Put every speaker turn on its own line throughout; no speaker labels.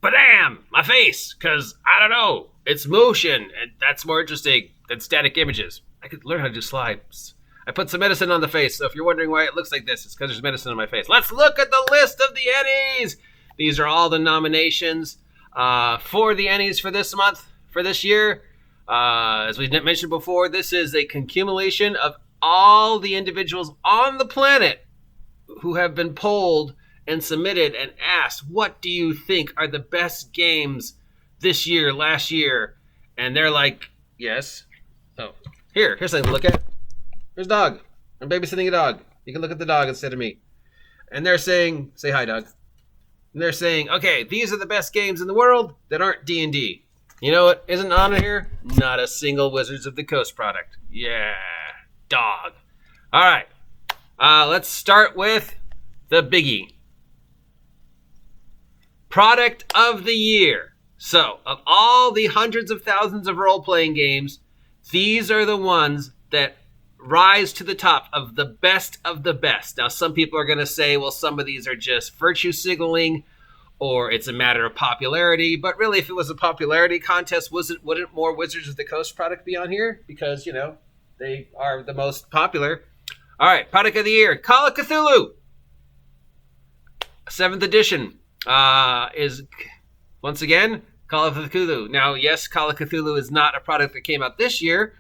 Badam! My face! Because, I don't know, it's motion, and that's more interesting than static images. I could learn how to do slides. I put some medicine on the face, so if you're wondering why it looks like this, it's because there's medicine on my face. Let's look at the list of the ENnies! These are all the nominations for the ENnies for this month, for this year. As we mentioned before, this is a accumulation of all the individuals on the planet who have been polled and submitted and asked, what do you think are the best games this year, last year? And they're like, yes. Oh, here's something to look at. Here's a dog. I'm babysitting a dog. You can look at the dog instead of me. And they're saying, say hi, dog. And they're saying, okay, these are the best games in the world that aren't D&D. You know what isn't on here? Not a single Wizards of the Coast product. Yeah, dog. All right. Let's start with the biggie. Product of the year. So, of all the hundreds of thousands of role-playing games, these are the ones that rise to the top of the best of the best. Now, some people are going to say, well, some of these are just virtue signaling, or it's a matter of popularity. But really, if it was a popularity contest, wouldn't more Wizards of the Coast product be on here? Because, you know, they are the most popular. All right, product of the year, Call of Cthulhu. 7th edition. Is once again Call of Cthulhu. Now, yes, Call of Cthulhu is not a product that came out this year,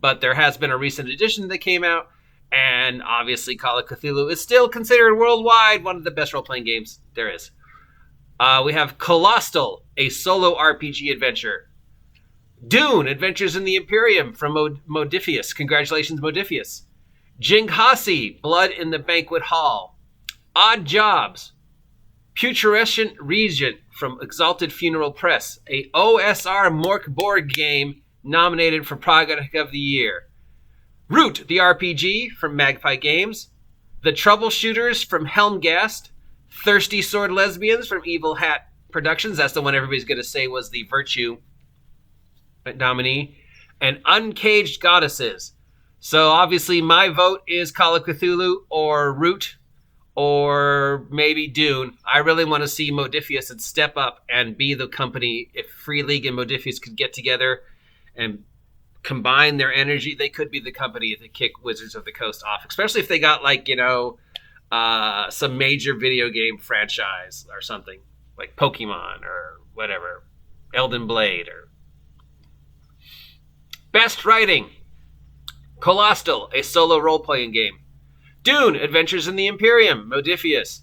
but there has been a recent edition that came out, and obviously Call of Cthulhu is still considered worldwide one of the best role-playing games there is. We have Colostle, a solo RPG adventure. Dune, Adventures in the Imperium from Modifius. Congratulations, Modifius. Jinghasi, Blood in the Banquet Hall. Odd Jobs, Putrescent Regent from Exalted Funeral Press, a OSR Mork board game nominated for Product of the Year. Root, the RPG from Magpie Games. The Troubleshooters from Helmgast. Thirsty Sword Lesbians from Evil Hat Productions. That's the one everybody's going to say was the Virtue nominee. And Uncaged Goddesses. So obviously my vote is Call of Cthulhu or Root, or maybe Dune. I really want to see Modifius and step up and be the company. If Free League and Modifius could get together and combine their energy, they could be the company that kick Wizards of the Coast off, especially if they got, like, you know, some major video game franchise or something, like Pokemon or whatever, Elden Blade. Or Best Writing, Colostle, a solo role-playing game. Dune, Adventures in the Imperium, Modifius.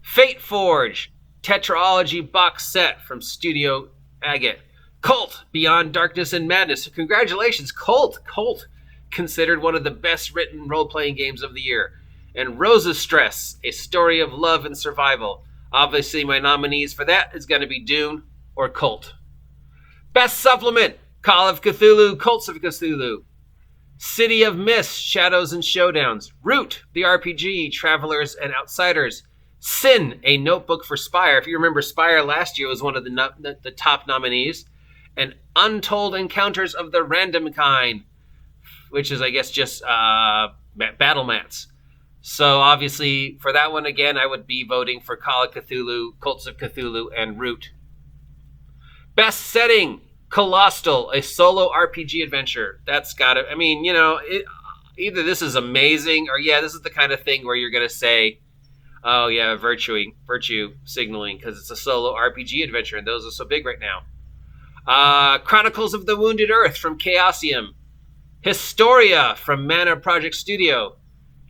Fate Forge, Tetralogy box set from Studio Agate. Cult, Beyond Darkness and Madness. Congratulations, Cult. Cult, considered one of the best written role-playing games of the year. And Rose's Stress, a story of love and survival. Obviously, my nominees for that is going to be Dune or Cult. Best Supplement, Call of Cthulhu, Cults of Cthulhu. City of Mist, Shadows and Showdowns. Root, the RPG, Travelers and Outsiders. Sin, a notebook for Spire. If you remember, Spire last year was one of the top nominees. And Untold Encounters of the Random Kind, which is, I guess, just battle mats. So obviously, for that one, again, I would be voting for Call of Cthulhu, Cults of Cthulhu, and Root. Best Setting, Colostle, a solo RPG adventure. That's got to, I mean, you know, either this is amazing or, yeah, this is the kind of thing where you're going to say, oh, yeah, virtue signaling, because it's a solo RPG adventure, and those are so big right now. Chronicles of the Wounded Earth from Chaosium. Historia from Mana Project Studio.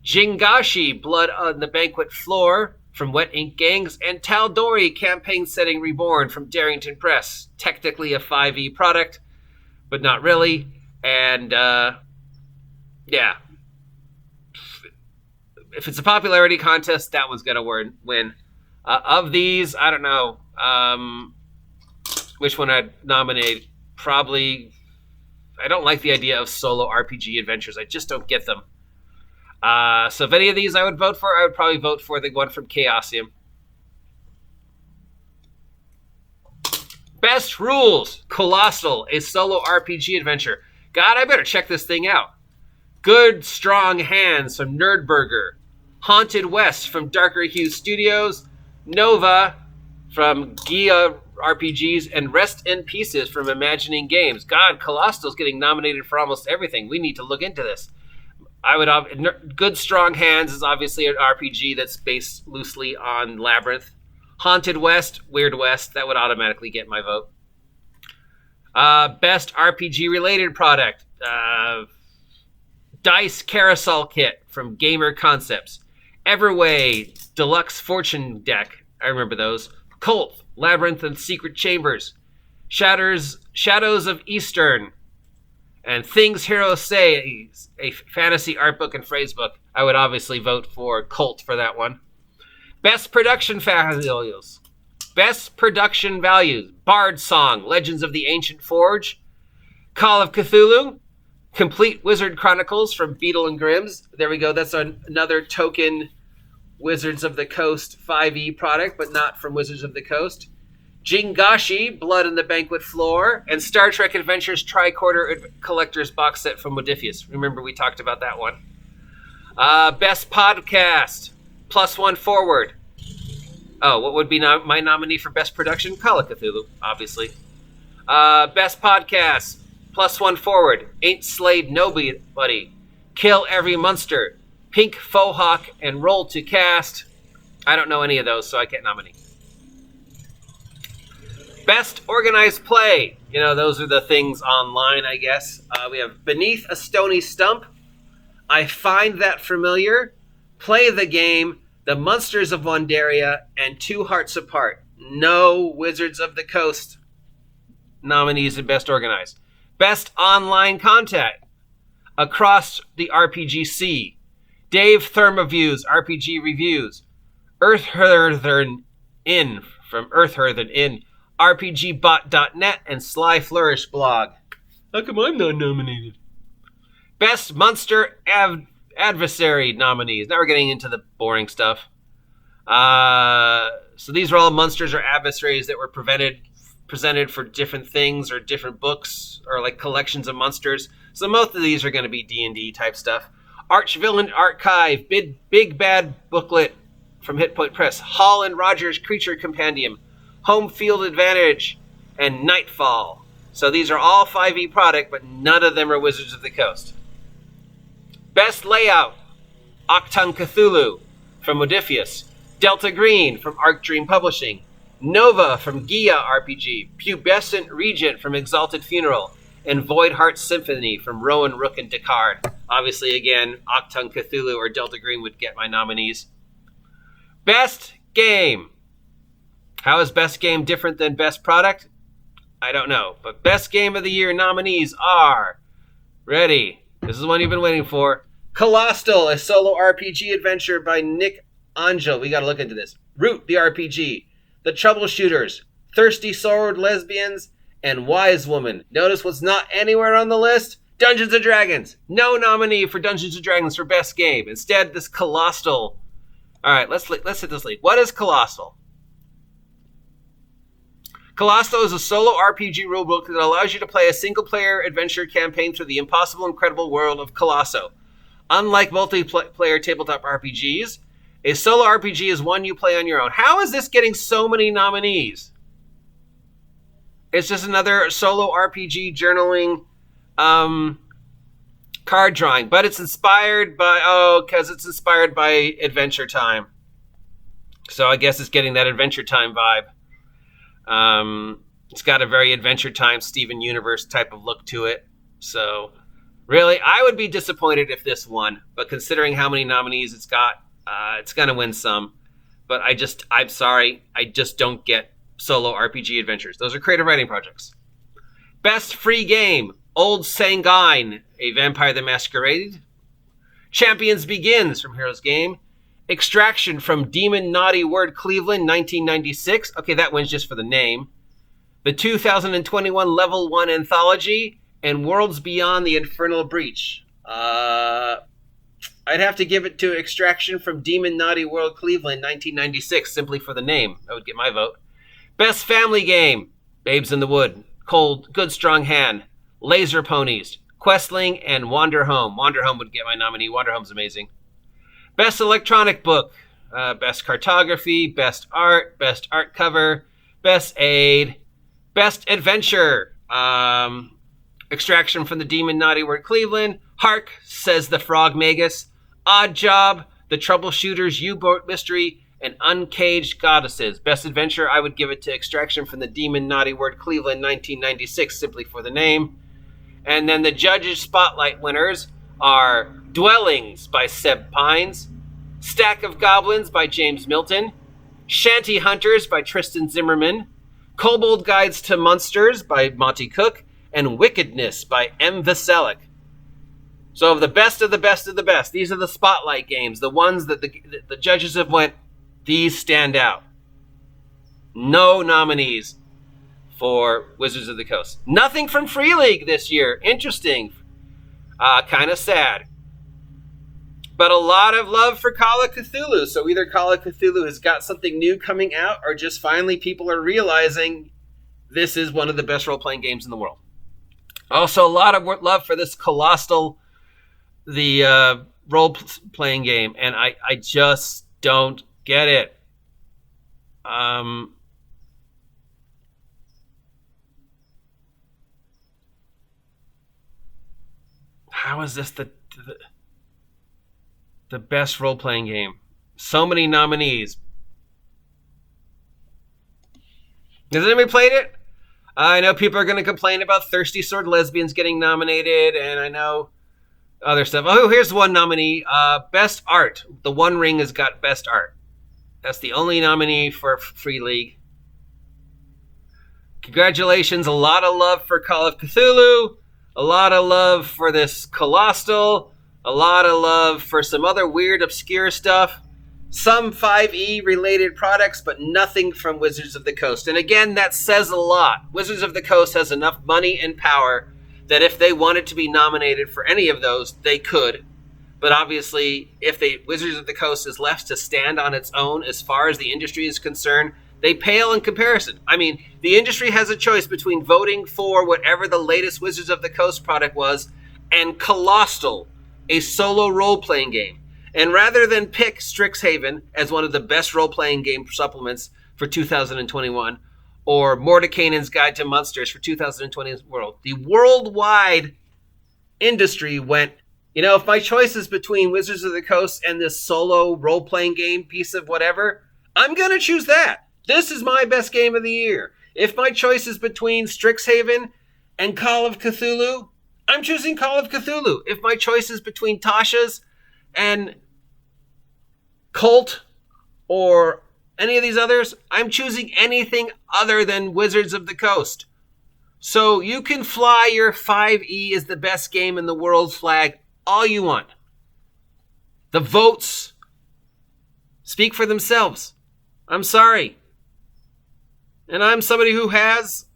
Jingashi, Blood on the Banquet Floor from Wet Ink Gangs, and Tal'Dorei, Campaign Setting Reborn from Darrington Press. Technically a 5e product, but not really. And, yeah. If it's a popularity contest, that one's going to win. Of these, I don't know which one I'd nominate. Probably, I don't like the idea of solo RPG adventures. I just don't get them. So if any of these I would vote for, I would probably vote for the one from Chaosium. Best Rules, Colossal, a solo RPG adventure. God, I better check this thing out. Good Strong Hands from Nerdburger. Haunted West from Darker Hue Studios. Nova, from Gia RPGs, and Rest in Pieces from Imagining Games. God, Colostle's getting nominated for almost everything. We need to look into this. Good Strong Hands is obviously an RPG that's based loosely on Labyrinth. Haunted West, Weird West, that would automatically get my vote. Best RPG related product, Dice Carousel Kit from Gamer Concepts. Everway Deluxe Fortune Deck, I remember those. Cult, Labyrinth and Secret Chambers. Shadows of Eastern. And Things Heroes Say, a fantasy art book and phrase book. I would obviously vote for Cult for that one. Best production values. Bard Song, Legends of the Ancient Forge. Call of Cthulhu. Complete Wizard Chronicles from Beetle and Grimm's. There we go. That's another token Wizards of the Coast 5e product, but not from Wizards of the Coast. Jingashi, Blood on the Banquet Floor, and Star Trek Adventures Tricorder Collector's Box Set from Modiphius. Remember, we talked about that one. Best Podcast, +1 forward. Oh, what would be my nominee for Best Production? Call of Cthulhu, obviously. Best Podcast, +1 forward. Ain't Slayed Nobody. Kill Every Monster. Pink Faux Hawk and Roll to Cast. I don't know any of those, so I can't nominate. Best Organized Play. You know, those are the things online, I guess. We have Beneath a Stony Stump. I Find That Familiar. Play the Game. The Monsters of Wandaria. And Two Hearts Apart. No Wizards of the Coast nominees in Best Organized. Best Online Content. Across the RPGC. Dave Thermoviews RPG Reviews. Earthhearthern Inn from Earthhearthern Inn. RPGbot.net and Sly Flourish blog. How come I'm not nominated? Best Monster Adversary nominees. Now we're getting into the boring stuff. So these are all monsters or adversaries that were presented for different things or different books or like collections of monsters. So most of these are going to be D&D type stuff. Archvillain Archive, Big Bad Booklet from Hit Point Press, Hall and Rogers Creature Compendium, Home Field Advantage, and Nightfall. So these are all 5e product, but none of them are Wizards of the Coast. Best Layout, Octung Cthulhu from Modiphius, Delta Green from Arc Dream Publishing, Nova from Gia RPG, Pubescent Regent from Exalted Funeral, and Void Heart Symphony from Rowan, Rook, and Descartes. Obviously, again, Octung Cthulhu or Delta Green would get my nominees. Best Game. How is Best Game different than Best Product? I don't know. But Best Game of the Year nominees are... Ready. This is one you've been waiting for. Colostle, a solo RPG adventure by Nick Angel. We got to look into this. Root, the RPG. The Troubleshooters. Thirsty Sword Lesbians. And Wise Woman. Notice what's not anywhere on the list? Dungeons & Dragons. No nominee for Dungeons & Dragons for Best Game. Instead, this Colostle. All right, let's hit this lead. What is Colostle? Colostle is a solo RPG rulebook that allows you to play a single-player adventure campaign through the impossible, incredible world of Colostle. Unlike multiplayer tabletop RPGs, a solo RPG is one you play on your own. How is this getting so many nominees? It's just another solo RPG journaling card drawing, but it's inspired by, because it's inspired by Adventure Time. So I guess it's getting that Adventure Time vibe. It's got a very Adventure Time, Steven Universe type of look to it. So really, I would be disappointed if this won, but considering how many nominees it's got, it's going to win some. But I'm sorry, I just don't get solo RPG adventures. Those are creative writing projects. Best Free Game, Old Sanguine, a Vampire the Masquerade. Champions Begins from Heroes Game. Extraction from Demon Naughty Word Cleveland, 1996. Okay, that wins just for the name. The 2021 Level 1 Anthology. And Worlds Beyond the Infernal Breach. I'd have to give it to Extraction from Demon Naughty World Cleveland, 1996, simply for the name. That would get my vote. Best Family Game, Babes in the Wood, Cold, Good Strong Hand, Laser Ponies, Questling, and Wander Home. Wander Home would get my nominee. Wander Home's amazing. Best Electronic Book, best cartography, best art cover, best aid, best adventure. Extraction from the Demon Naughty Word Cleveland, Hark, Says the Frog Magus, Odd Job, The Troubleshooters U-Boat Mystery, and Uncaged Goddesses. Best adventure, I would give it to Extraction from the Demon Naughty Word Cleveland 1996, simply for the name. And then the judges' spotlight winners are Dwellings by Seb Pines, Stack of Goblins by James Milton, Shanty Hunters by Tristan Zimmerman, Kobold Guides to Monsters by Monty Cook, and Wickedness by M. Vaselik. So the best of the best of the best. These are the spotlight games, the ones that the judges have went, these stand out. No nominees for Wizards of the Coast. Nothing from Free League this year. Interesting. Kind of sad. But a lot of love for Call of Cthulhu. So either Call of Cthulhu has got something new coming out, or just finally people are realizing this is one of the best role-playing games in the world. Also, a lot of love for this Colostle, the role-playing game. And I just don't get it. How is this the best role-playing game? So many nominees. Has anybody played it? I know people are going to complain about Thirsty Sword Lesbians getting nominated, and I know other stuff. Oh, here's one nominee. Best Art. The One Ring has got Best Art. That's the only nominee for Free League. Congratulations. A lot of love for Call of Cthulhu. A lot of love for this Colostle. A lot of love for some other weird, obscure stuff. Some 5e related products, but nothing from Wizards of the Coast. And again, that says a lot. Wizards of the Coast has enough money and power that if they wanted to be nominated for any of those, they could. But obviously, if Wizards of the Coast is left to stand on its own as far as the industry is concerned, they pale in comparison. I mean, the industry has a choice between voting for whatever the latest Wizards of the Coast product was and Colostle, a solo role-playing game. And rather than pick Strixhaven as one of the best role-playing game supplements for 2021, or Mordekainen's Guide to Monsters for 2020's world, the worldwide industry went, you know, if my choice is between Wizards of the Coast and this solo role-playing game piece of whatever, I'm going to choose that. This is my best game of the year. If my choice is between Strixhaven and Call of Cthulhu, I'm choosing Call of Cthulhu. If my choice is between Tasha's and Cult or any of these others, I'm choosing anything other than Wizards of the Coast. So you can fly your 5e is the best game in the world flag all you want. The votes speak for themselves. I'm sorry. And I'm somebody who has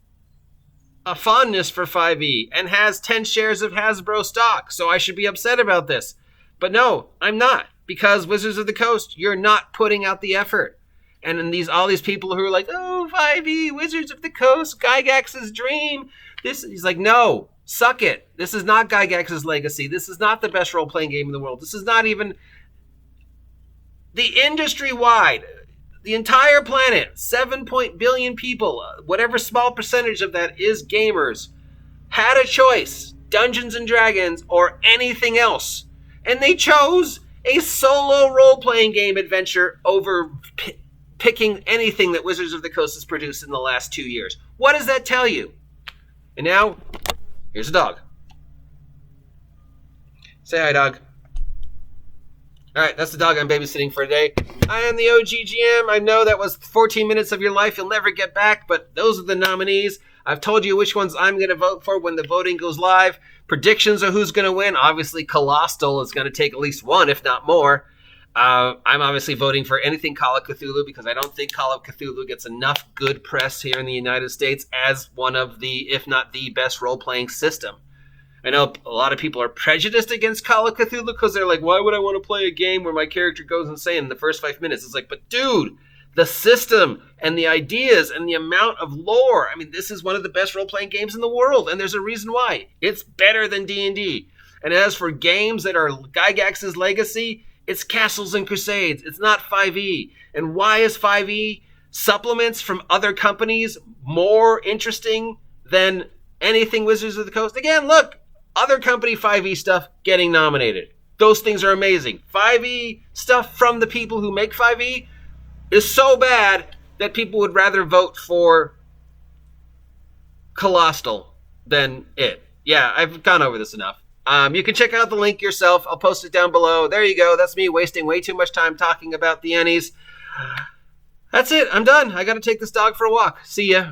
a fondness for 5e and has 10 shares of Hasbro stock, so I should be upset about this. But no, I'm not, because Wizards of the Coast, you're not putting out the effort. And then all these people who are like, oh, 5e, Wizards of the Coast, Gygax's dream. He's like, no, suck it. This is not Gygax's legacy. This is not the best role-playing game in the world. This is not even the industry-wide, the entire planet, 7 billion people, whatever small percentage of that is gamers, had a choice, Dungeons and Dragons or anything else. And they chose a solo role-playing game adventure over picking anything that Wizards of the Coast has produced in the last 2 years. What does that tell you? And now, here's a dog. Say hi, dog. All right, that's the dog I'm babysitting for today. I am the OGGM. I know that was 14 minutes of your life you'll never get back, but those are the nominees. I've told you which ones I'm going to vote for when the voting goes live. Predictions of who's going to win. Obviously, Colostle is going to take at least one, if not more. I'm obviously voting for anything Call of Cthulhu because I don't think Call of Cthulhu gets enough good press here in the United States as one of the, if not the best role-playing system. I know a lot of people are prejudiced against Call of Cthulhu because they're like, why would I want to play a game where my character goes insane in the first 5 minutes? It's like, but dude, the system and the ideas and the amount of lore. I mean, this is one of the best role-playing games in the world, and there's a reason why. It's better than D&D. And as for games that are Gygax's legacy, It's Castles and Crusades. It's not 5e. And why is 5e supplements from other companies more interesting than anything Wizards of the Coast? Again, look, other company 5e stuff getting nominated. Those things are amazing. 5e stuff from the people who make 5e is so bad that people would rather vote for Colostle than it. Yeah, I've gone over this enough. You can check out the link yourself. I'll post it down below. There you go. That's me wasting way too much time talking about the ENnies. That's it. I'm done. I got to take this dog for a walk. See ya.